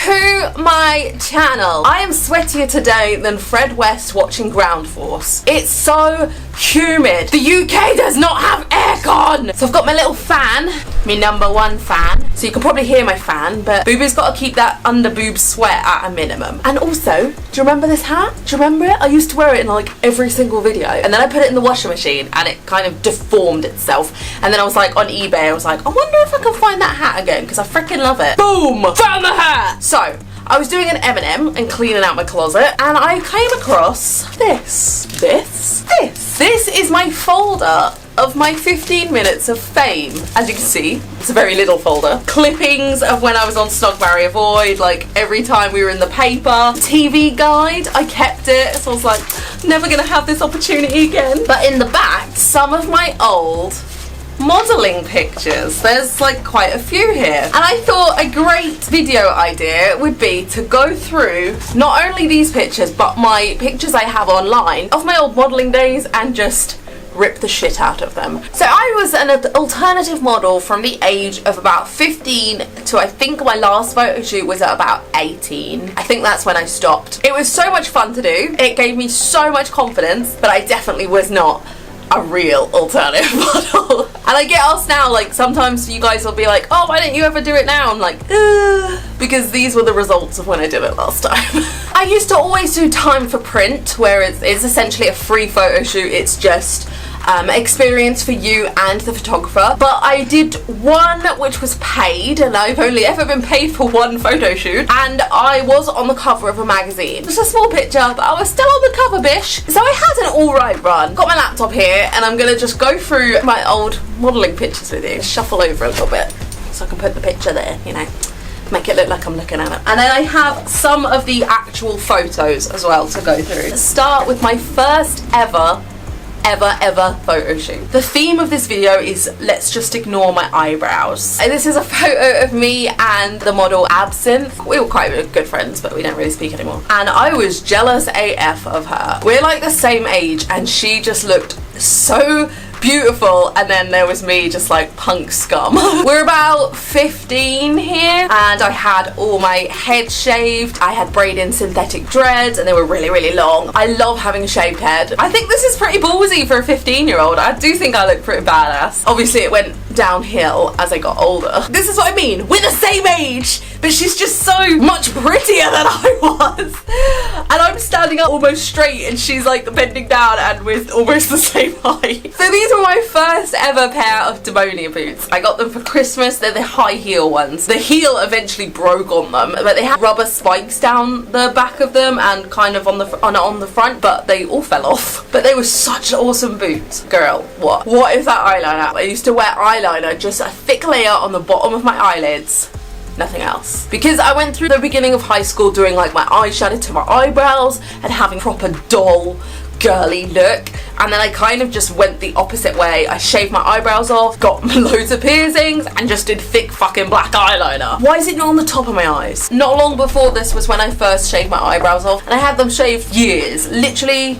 to my channel. I am sweatier today than Fred West watching Ground Force. It's so humid. The UK does not have aircon. So I've got my little fan, my #1 fan. So you can probably hear my fan, but Booby's got to keep that under boob sweat at a minimum. And also, do you remember this hat? Do you remember it? I used to wear it in like every single video. And then I put it in the washing machine and it kind of deformed itself. And then I was like on eBay, I was like, I wonder if I can find that hat again because I freaking love it. Boom! Found the hat! So, I was doing an M&M and cleaning out my closet and I came across this. This is my folder of my 15 minutes of fame. As you can see, it's a very little folder. Clippings of when I was on Snog, Marry, Avoid, like every time we were in the paper. TV guide, I kept it, so I was like, never gonna have this opportunity again. But in the back, some of my old modelling pictures. There's like quite a few here. And I thought a great video idea would be to go through not only these pictures, but my pictures I have online of my old modelling days and just rip the shit out of them. So I was an alternative model from the age of about 15 to I think my last photo shoot was at about 18. I think that's when I stopped. It was so much fun to do. It gave me so much confidence, but I definitely was not a real alternative model. And I get asked now, like sometimes you guys will be like, oh, why don't you ever do it now? I'm like, because these were the results of when I did it last time. I used to always do time for print, where it's essentially a free photo shoot. It's just experience for you and the photographer. But I did one which was paid, and I've only ever been paid for one photo shoot, and I was on the cover of a magazine. Just a small picture, but I was still on the cover, bish. So I had an alright run. Got my laptop here and I'm gonna just go through my old modelling pictures with you. Shuffle over a little bit so I can put the picture there, you know, make it look like I'm looking at it. And then I have some of the actual photos as well to go through. Let's start with my first ever photo shoot. The theme of this video is let's just ignore my eyebrows. And this is a photo of me and the model Absinthe. We were quite good friends, but we don't really speak anymore. And I was jealous AF of her. We're like the same age and she just looked so beautiful, and then there was me just like punk scum. We're about 15 here and I had all my head shaved. I had braided synthetic dreads and they were really long. I love having a shaved head. I think this is pretty ballsy for a 15-year-old. I do think I look pretty badass. Obviously it went downhill as I got older. This is what I mean, we're the same age, but she's just so much prettier than I was. And I'm standing up almost straight and she's like bending down and with almost the same height. So these were my first ever pair of Demonia boots. I got them for Christmas. They're the high heel ones. The heel eventually broke on them, but they had rubber spikes down the back of them and kind of on the front, but they all fell off. But they were such awesome boots. Girl, what is that eyeliner? I used to wear eyeliner, just a thick layer on the bottom of my eyelids. Nothing else. Because I went through the beginning of high school doing like my eyeshadow to my eyebrows and having proper doll girly look, and then I kind of just went the opposite way. I shaved my eyebrows off, got loads of piercings, and just did thick fucking black eyeliner. Why is it not on the top of my eyes? Not long before this was when I first shaved my eyebrows off, and I had them shaved years, literally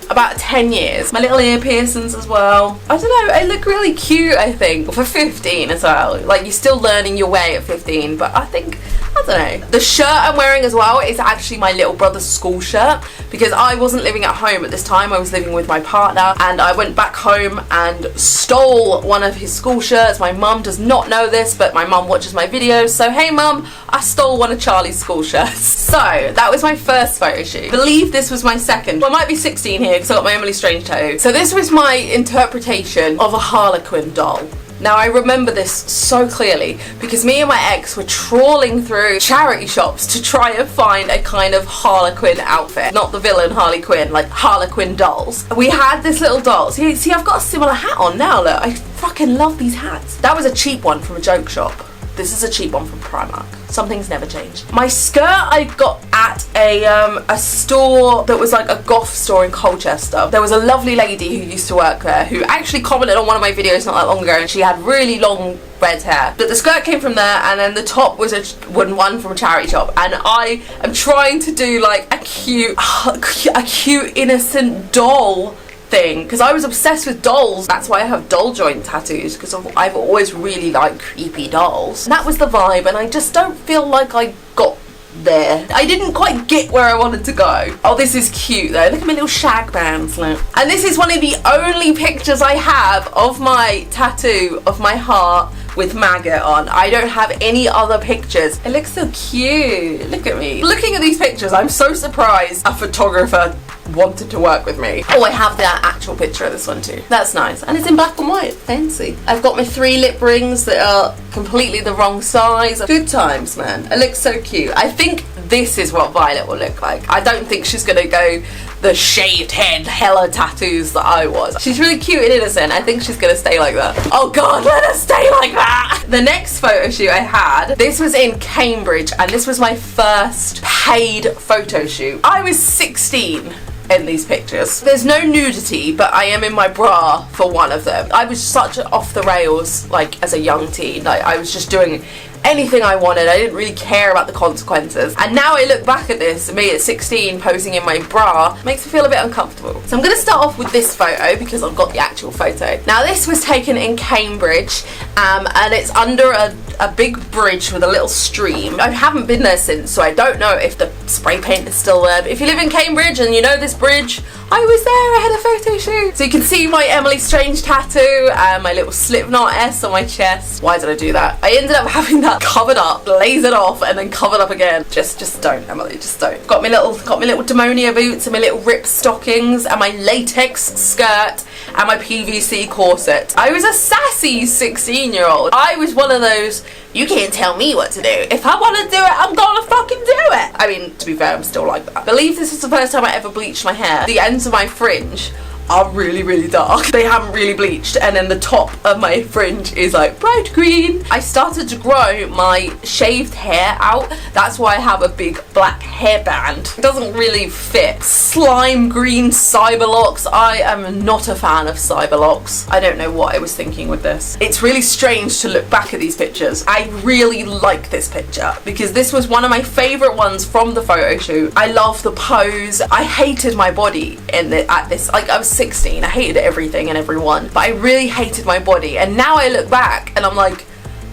about 10 years. My little ear piercings as well. I don't know, I look really cute, I think, for 15 as well. Like, you're still learning your way at 15, but I think, I don't know. The shirt I'm wearing as well is actually my little brother's school shirt, because I wasn't living at home at this time. I was living with my partner, and I went back home and stole one of his school shirts. My mum does not know this, but my mum watches my videos, so hey mum, I stole one of Charlie's school shirts. So that was my first photo shoot. I believe this was my second. Well, I might be 16 here because I got my Emily Strange tattoo. So this was my interpretation of a Harlequin doll. Now I remember this so clearly because me and my ex were trawling through charity shops to try and find a kind of Harlequin outfit. Not the villain Harley Quinn, like Harlequin dolls. We had this little doll. See, I've got a similar hat on now, look. I fucking love these hats. That was a cheap one from a joke shop. This is a cheap one from Primark. Some things never change. My skirt I got at a store that was like a goth store in Colchester. There was a lovely lady who used to work there who actually commented on one of my videos not that long ago, and she had really long red hair. But the skirt came from there, and then the top was one from a charity shop, and I am trying to do like a cute innocent doll thing, because I was obsessed with dolls. That's why I have doll joint tattoos, because I've always really liked creepy dolls. And that was the vibe, and I just don't feel like I got there. I didn't quite get where I wanted to go. Oh, this is cute though. Look at my little shag bands, look. And this is one of the only pictures I have of my tattoo of my heart with maggot on. I don't have any other pictures. It looks so cute. Look at me. Looking at these pictures, I'm so surprised a photographer wanted to work with me. Oh, I have that actual picture of this one too. That's nice. And it's in black and white. Fancy. I've got my 3 lip rings that are completely the wrong size. Good times, man. It looks so cute. I think this is what Violet will look like. I don't think she's gonna go the shaved head hella tattoos that I was. She's really cute and innocent. I think she's gonna stay like that. Oh god, let her stay like that. The next photo shoot I had, this was in Cambridge, and this was my first paid photo shoot. I was 16 in these pictures. There's no nudity, but I am in my bra for one of them. I was such off the rails, like, as a young teen. Like, I was just doing anything I wanted. I didn't really care about the consequences. And now I look back at this, me at 16 posing in my bra, makes me feel a bit uncomfortable. So I'm gonna start off with this photo because I've got the actual photo. Now this was taken in Cambridge, and it's under a big bridge with a little stream. I haven't been there since, so I don't know if the spray paint is still there. But if you live in Cambridge and you know this bridge, I was there, I had a photo shoot. So you can see my Emily Strange tattoo and my little Slipknot S on my chest. Why did I do that? I ended up having that covered up, lasered off, and then covered up again. Just don't, Emily, just don't. Got my little Demonia boots and my little Rip stockings and my latex skirt and my PVC corset. I was a sassy 16-year-old. I was one of those, you can't tell me what to do. If I want to do it, I'm gonna fucking do it. I mean, to be fair, I'm still like that. I believe this is the first time I ever bleached my hair. The ends of my fringe are really, really dark. They haven't really bleached, and then the top of my fringe is like bright green. I started to grow my shaved hair out. That's why I have a big black hairband. It doesn't really fit. Slime green Cyberlocks. I am not a fan of Cyberlocks. I don't know what I was thinking with this. It's really strange to look back at these pictures. I really like this picture because this was one of my favorite ones from the photo shoot. I love the pose. I hated my body at this. Like, I was 16, I hated everything and everyone, but I really hated my body. And now I look back and I'm like,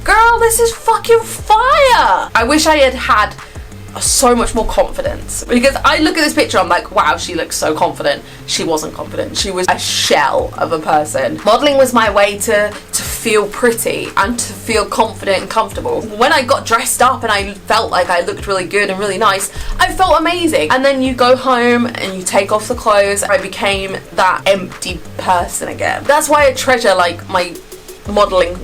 girl, this is fucking fire. I wish I had so much more confidence, because I look at this picture, I'm like, wow, she looks so confident. She wasn't confident. She was a shell of a person. Modeling was my way to feel pretty and to feel confident and comfortable. When I got dressed up and I felt like I looked really good and really nice, I felt amazing. And then you go home and you take off the clothes. I became that empty person again. That's why I treasure like my modeling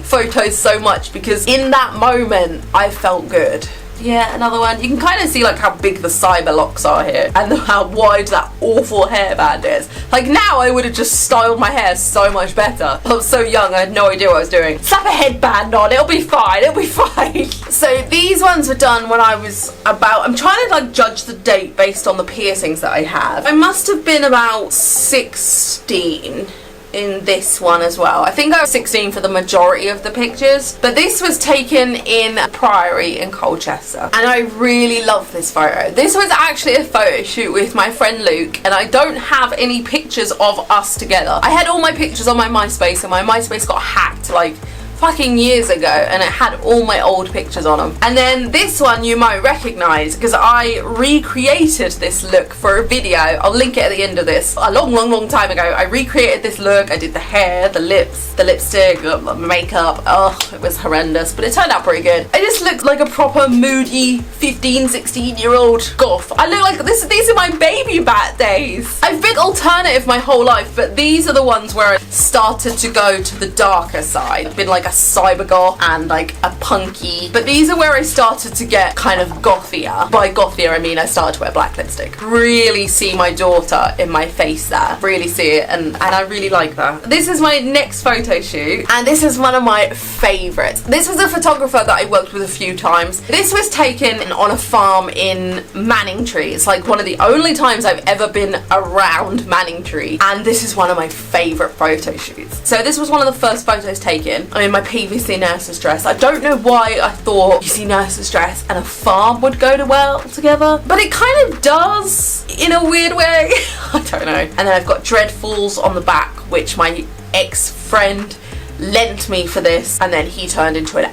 photos so much, because in that moment I felt good. Yeah, another one. You can kind of see like how big the Cyberlocks are here and how wide that awful hairband is. Like, now I would have just styled my hair so much better. I was so young, I had no idea what I was doing. Slap a headband on, it'll be fine, it'll be fine. So these ones were done when I was about, I'm trying to like judge the date based on the piercings that I have. I must have been about 16 in this one as well. I think I was 16 for the majority of the pictures, but this was taken in Priory in Colchester, and I really love this photo. This was actually a photo shoot with my friend Luke, and I don't have any pictures of us together. I had all my pictures on my MySpace, and my MySpace got hacked like fucking years ago, and it had all my old pictures on them. And then this one you might recognize because I recreated this look for a video. I'll link it at the end of this. A long time ago I recreated this look. I did the hair, the lips, the lipstick, the makeup. Oh, it was horrendous, but it turned out pretty good. I just looked like a proper moody 15-16-year-old goth. I look like this. These are my babybat days. I've been alternative my whole life, but these are the ones where I started to go to the darker side. I've been like a cybergoth and like a punky, but these are where I started to get kind of gothier. By gothier I mean I started to wear black lipstick. Really see my daughter in my face there, really see it, and I really like that. This is my next photo shoot, and this is one of my favorites. This was a photographer that I worked with a few times. This was taken on a farm in Manningtree. It's like one of the only times I've ever been around Manningtree, and this is one of my favorite photo shoots. So this was one of the first photos taken. I'm in my PVC nurse's dress. I don't know why I thought PVC nurse's dress and a farm would go well together, but it kind of does in a weird way. I don't know. And then I've got Dreadfuls on the back, which my ex-friend lent me for this, and then he turned into an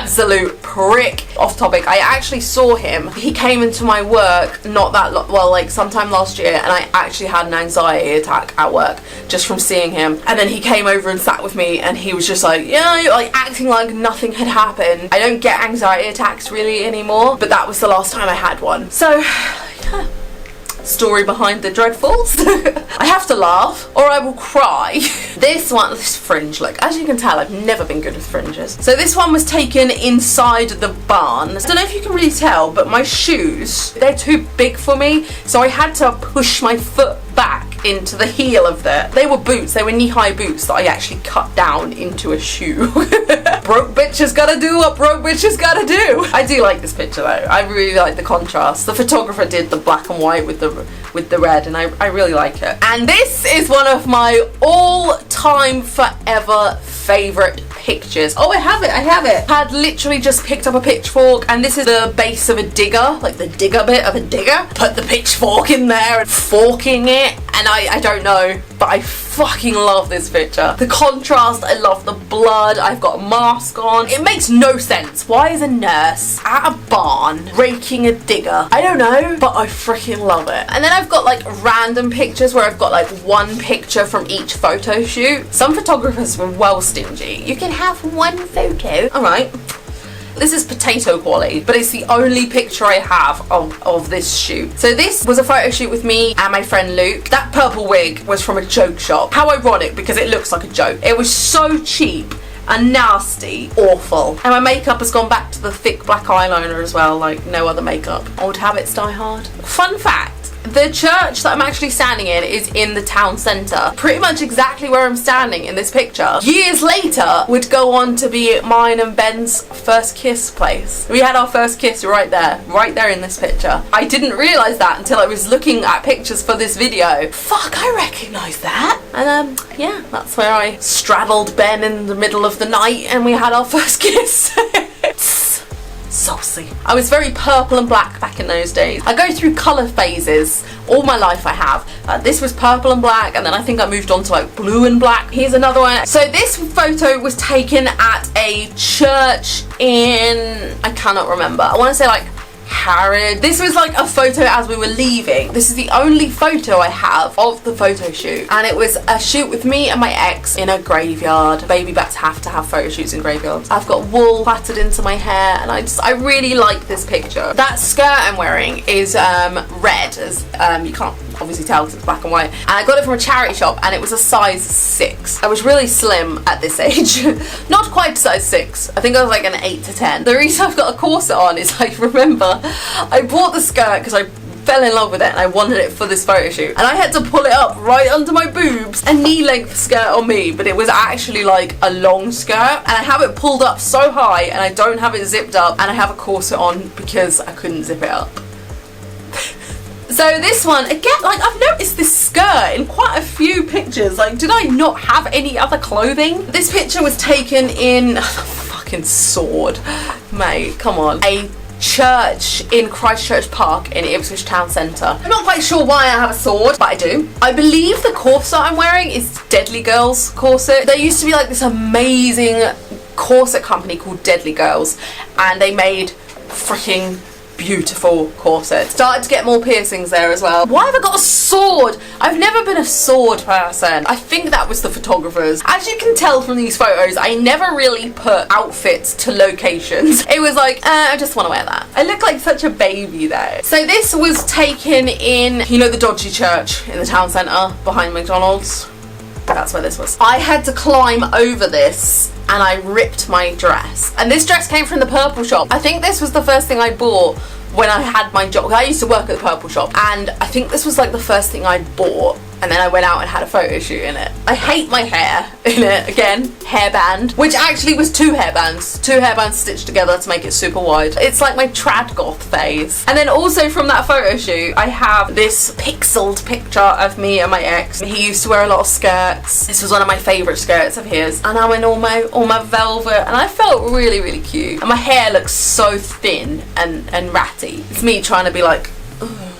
absolute prick. Off topic, I actually saw him. He came into my work not that well, like sometime last year, and I actually had an anxiety attack at work just from seeing him. And then he came over and sat with me, and he was just like, yeah, like acting like nothing had happened. I don't get anxiety attacks really anymore, but that was the last time I had one. So yeah. Story behind the dreadfuls. I have to laugh or I will cry. This fringe look, as you can tell, I've never been good with fringes. So this one was taken inside the barn. I don't know if you can really tell, but my shoes, they're too big for me, so I had to push my foot back into the heel of they were boots, they were knee-high boots that I actually cut down into a shoe. Broke bitch has gotta do what broke bitch has gotta do. I do like this picture though. I really like the contrast. The photographer did the black and white with the red, and I really like it. And this is one of my all-time forever favorite pictures. Oh, I have it. Had literally just picked up a pitchfork, and this is the base of a digger, like the digger bit of a digger. Put the pitchfork in there and forking it, and I don't know, but I fucking love this picture. The contrast, I love the blood. I've got a mask on. It makes no sense. Why is a nurse at a barn raking a digger? I don't know, but I freaking love it. And then I've got like random pictures where I've got like one picture from each photo shoot. Some photographers were well stingy. You can have one photo. All right. This is potato quality, but it's the only picture I have of this shoot. So this was a photo shoot with me and my friend Luke. That purple wig was from a joke shop. How ironic, because it looks like a joke. It was so cheap and nasty, awful. And my makeup has gone back to the thick black eyeliner as well, like no other makeup. Old habits die hard. Fun fact. The church that I'm actually standing in is in the town centre. Pretty much exactly where I'm standing in this picture. Years later would go on to be mine and Ben's first kiss place. We had our first kiss right there in this picture. I didn't realise that until I was looking at pictures for this video. Fuck, I recognise that. And yeah, that's where I straddled Ben in the middle of the night and we had our first kiss. Saucy. I was very purple and black back in those days. I go through colour phases. All my life I have. This was purple and black, and then I think I moved on to like blue and black. Here's another one. So this photo was taken at a church in, I cannot remember. I want to say like Harrod. This was like a photo as we were leaving. This is the only photo I have of the photo shoot, and it was a shoot with me and my ex in a graveyard. Baby bats have to have photo shoots in graveyards. I've got wool plaited into my hair, and I really like this picture. That skirt I'm wearing is red, as you can't obviously tell because it's black and white, and I got it from a charity shop, and it was a size 6. I was really slim at this age. Not quite size 6. I think I was like an 8 to 10. The reason I've got a corset on is I remember I bought the skirt because I fell in love with it and I wanted it for this photo shoot, and I had to pull it up right under my boobs. A knee-length skirt on me, but it was actually like a long skirt, and I have it pulled up so high and I don't have it zipped up, and I have a corset on because I couldn't zip it up. So this one, again, like I've noticed this skirt in quite a few pictures. Like, did I not have any other clothing? This picture was taken in, fucking sword, mate, come on. A church in Christchurch Park in Ipswich Town Centre. I'm not quite sure why I have a sword, but I do. I believe the corset I'm wearing is Deadly Girls corset. There used to be like this amazing corset company called Deadly Girls, and they made freaking beautiful corset. Started to get more piercings there as well. Why have I got a sword? I've never been a sword person. I think that was the photographers. As you can tell from these photos, I never really put outfits to locations. It was like, I just want to wear that. I look like such a baby though. So this was taken in, you know, the dodgy church in the town centre behind McDonald's. That's where this was. I had to climb over this and I ripped my dress. And this dress came from the Purple shop. I think this was the first thing I bought when I had my job. I used to work at the Purple shop, and I think this was like the first thing I bought, and then I went out and had a photo shoot in it. I hate my hair in it. Again, hairband, which actually was 2 hairbands. 2 hairbands stitched together to make it super wide. It's like my trad goth phase. And then also from that photo shoot, I have this pixeled picture of me and my ex. He used to wear a lot of skirts. This was one of my favourite skirts of his. And I'm in all my velvet, and I felt really, really cute. And my hair looks so thin and ratty. It's me trying to be like, ugh,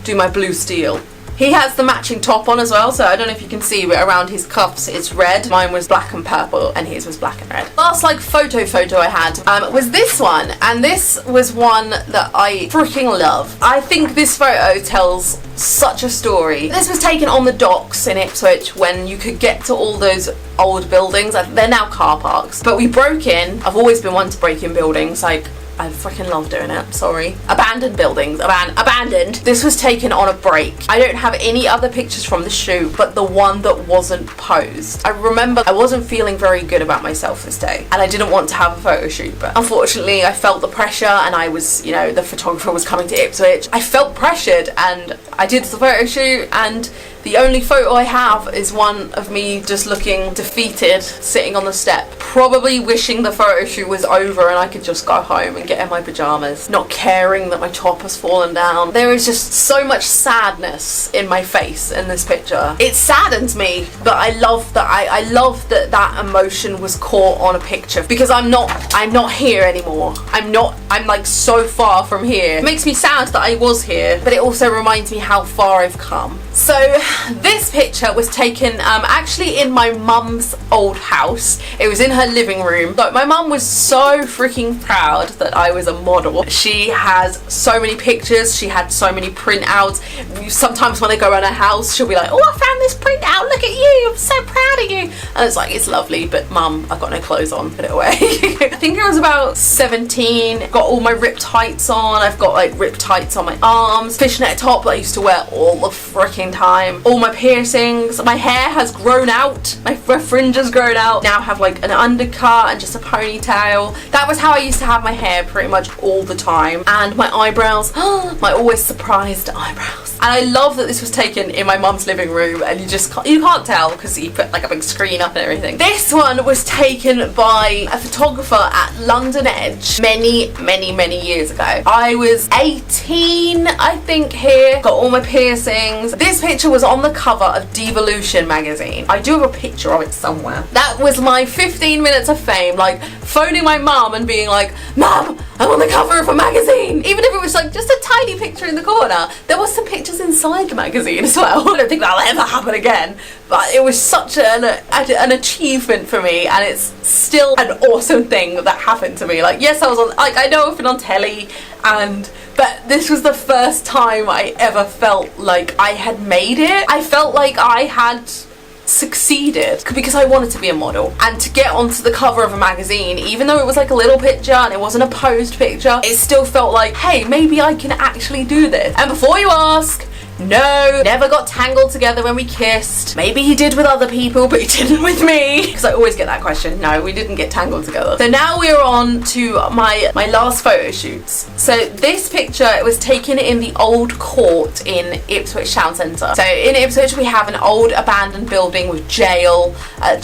do my blue steel. He has the matching top on as well, so I don't know if you can see, but around his cuffs it's red. Mine was black and purple, and his was black and red. Last like photo I had was this one, and this was one that I freaking love. I think this photo tells such a story. This was taken on the docks in Ipswich when you could get to all those old buildings. They're now car parks, but we broke in. I've always been one to break in buildings, like I freaking love doing it. Sorry. Abandoned buildings. Abandoned. This was taken on a break. I don't have any other pictures from the shoot, but the one that wasn't posed. I remember I wasn't feeling very good about myself this day, and I didn't want to have a photo shoot, but unfortunately I felt the pressure, and I was, you know, the photographer was coming to Ipswich. I felt pressured, and I did the photo shoot, and the only photo I have is one of me just looking defeated, sitting on the step, probably wishing the photo shoot was over and I could just go home and get in my pajamas, not caring that my top has fallen down. There is just so much sadness in my face in this picture. It saddens me, but I love that I love that that emotion was caught on a picture, because I'm not here anymore. I'm like so far from here. It makes me sad that I was here, but it also reminds me how far I've come. So this picture was taken actually in my mum's old house. It was in her living room. Like, my mum was so freaking proud that I was a model. She has so many pictures. She had so many printouts. Sometimes when I go around her house, she'll be like, oh, I found this printout, look at you, I'm so proud of you. And it's like, it's lovely, but mum, I've got no clothes on, put it away. I think I was about 17, got all my ripped tights on. I've got like ripped tights on my arms, fishnet top that I used to wear all the freaking time, all my piercings. My hair has grown out, my fringe has grown out. Now I have like an undercut and just a ponytail. That was how I used to have my hair pretty much all the time. And my eyebrows, my always surprised eyebrows. And I love that this was taken in my mum's living room, and you can't tell because he put like a big screen up and everything. This one was taken by a photographer at London Edge many years ago. I was 18, I think, here. Got all my piercings. This picture was on the cover of Devolution magazine. I do have a picture of it somewhere. That was my 15 minutes of fame, like phoning my mum and being like, Mum, I'm on the cover of a magazine. Even if it was like just a tiny picture in the corner, there was some pictures inside the magazine as well. I don't think that'll ever happen again, but it was such an achievement for me, and it's still an awesome thing that happened to me. Like, yes, I was on, like, I know I've been on telly, but this was the first time I ever felt like I had made it. I felt like I had succeeded because I wanted to be a model, and to get onto the cover of a magazine, even though it was like a little picture and it wasn't a posed picture, it still felt like, hey, maybe I can actually do this. And before you ask, no, never got tangled together when we kissed. Maybe he did with other people, but he didn't with me. Because I always get that question. No, we didn't get tangled together. So now we're on to my last photo shoots. So this picture, it was taken in the old court in Ipswich Town Centre. So in Ipswich we have an old abandoned building with jails at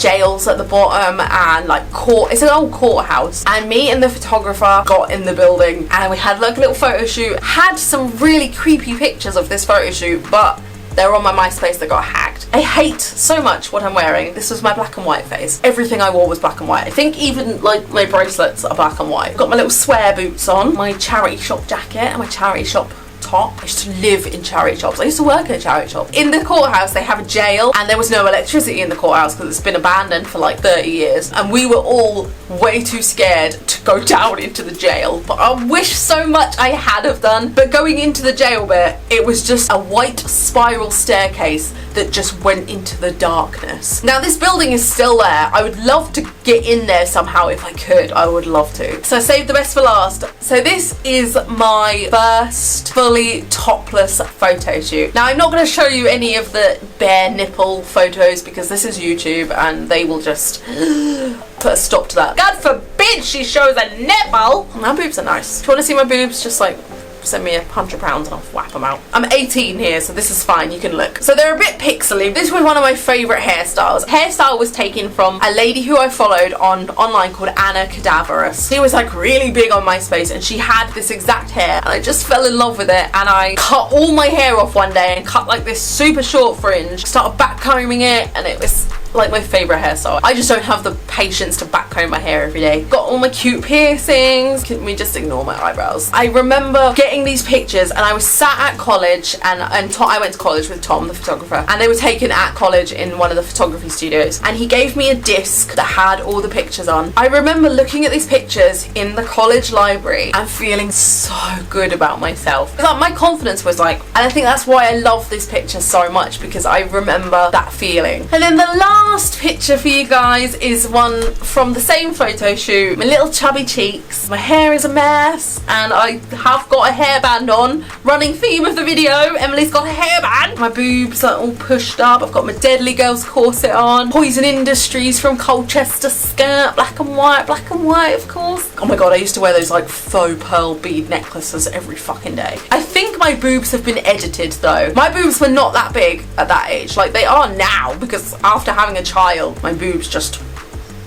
the bottom, and like court. It's an old courthouse. And me and the photographer got in the building, and we had like a little photo shoot. Had some really creepy pictures of this photo shoot, but they're on my MySpace that got hacked. I hate so much what I'm wearing. This was my black and white face. Everything I wore was black and white. I think even like my bracelets are black and white. I've got my little swear boots on, my charity shop jacket, and my charity shop top. I used to live in charity shops. I used to work in a charity shop. In the courthouse they have a jail, and there was no electricity in the courthouse because it's been abandoned for like 30 years, and we were all way too scared to go down into the jail. But I wish so much I had have done. But going into the jail bit, it was just a white spiral staircase that just went into the darkness. Now this building is still there. I would love to get in there somehow if I could. I would love to. So I saved the best for last. So this is my first fully topless photo shoot. Now I'm not going to show you any of the bare nipple photos because this is YouTube and they will just put a stop to that. God forbid she shows a nipple. My boobs are nice. If you want to see my boobs, just like send me £100 and I'll whap them out. I'm 18 here, so this is fine, you can look. So they're a bit pixely. This was one of my favourite hairstyles. Hairstyle was taken from a lady who I followed online called Anna Cadaverous. She was like really big on MySpace, and she had this exact hair, and I just fell in love with it, and I cut all my hair off one day and cut like this super short fringe, started back combing it, and it was like my favourite hairstyle. I just don't have the patience to back comb my hair every day. Got all my cute piercings. Can we just ignore my eyebrows? I remember getting these pictures, and I was sat at college, and I went to college with Tom, the photographer, and they were taken at college in one of the photography studios, and he gave me a disc that had all the pictures on. I remember looking at these pictures in the college library and feeling so good about myself. Like, my confidence was like, and I think that's why I love these pictures so much, because I remember that feeling. And then the last picture for you guys is one from the same photo shoot. My little chubby cheeks. My hair is a mess, and I have got a hairband on. Running theme of the video, Emily's got a hairband. My boobs are all pushed up. I've got my Deadly Girls corset on. Poison Industries from Colchester skirt. Black and white of course. Oh my god, I used to wear those like faux pearl bead necklaces every fucking day. I think my boobs have been edited though. My boobs were not that big at that age. Like they are now, because after having a child, my boobs just,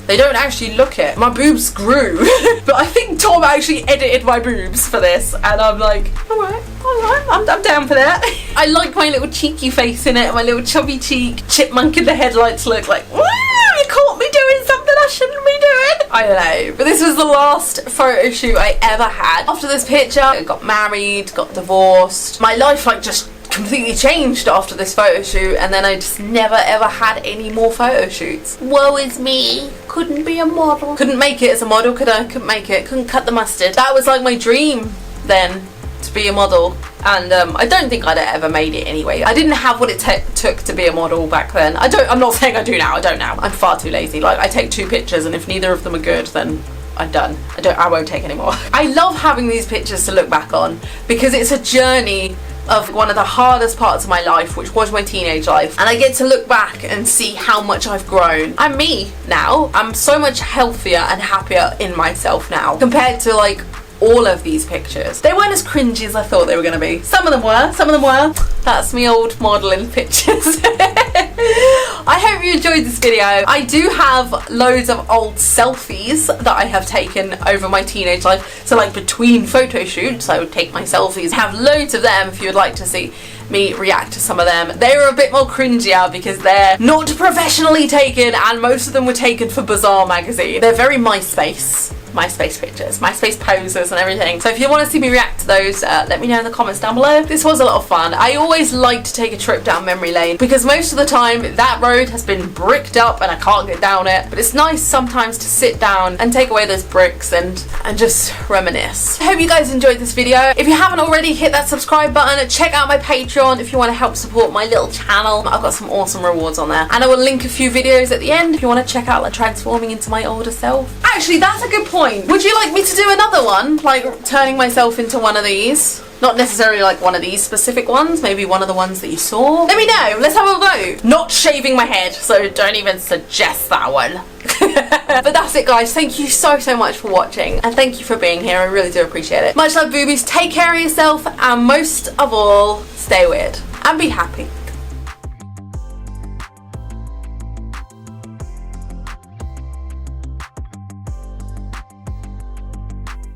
they don't actually look it. My boobs grew. But I think Tom actually edited my boobs for this, and I'm like, alright, I'm down for that. I like my little cheeky face in it, my little chubby cheek, chipmunk in the headlights look, like, woo, you caught me doing something I shouldn't be doing. I don't know, but this was the last photo shoot I ever had. After this picture, I got married, got divorced. My life like just completely changed after this photo shoot, and then I just never ever had any more photo shoots. Woe is me. Couldn't be a model. Couldn't make it as a model, could I? Couldn't make it. Couldn't cut the mustard. That was like my dream then, to be a model, and I don't think I'd ever made it anyway. I didn't have what it took to be a model back then. I'm not saying I do now. I don't now. I'm far too lazy. Like, I take 2 pictures, and if neither of them are good, then I'm done. I won't take any more. I love having these pictures to look back on, because it's a journey of one of the hardest parts of my life, which was my teenage life, and I get to look back and see how much I've grown. I'm me now. I'm so much healthier and happier in myself now compared to like all of these pictures. They weren't as cringy as I thought they were going to be. Some of them were. That's me old modelling pictures. I hope you enjoyed this video. I do have loads of old selfies that I have taken over my teenage life. So like between photo shoots, I would take my selfies. I have loads of them if you would like to see me react to some of them. They were a bit more cringier because they're not professionally taken, and most of them were taken for Bazaar magazine. They're very MySpace pictures, MySpace poses and everything. So if you want to see me react to those, let me know in the comments down below. This was a lot of fun. I always like to take a trip down memory lane, because most of the time that road has been bricked up and I can't get down it, but it's nice sometimes to sit down and take away those bricks and just reminisce. I hope you guys enjoyed this video. If you haven't already, hit that subscribe button. Check out my Patreon if you want to help support my little channel. I've got some awesome rewards on there, and I will link a few videos at the end if you want to check out like transforming into my older self. Actually, that's a good point. Would you like me to do another one, like turning myself into one of these? Not necessarily like one of these specific ones, maybe one of the ones that you saw. Let me know, let's have a vote. Not shaving my head, so don't even suggest that one. But that's it guys, thank you so much for watching, and thank you for being here, I really do appreciate it. Much love boobies, take care of yourself, and most of all, stay weird and be happy.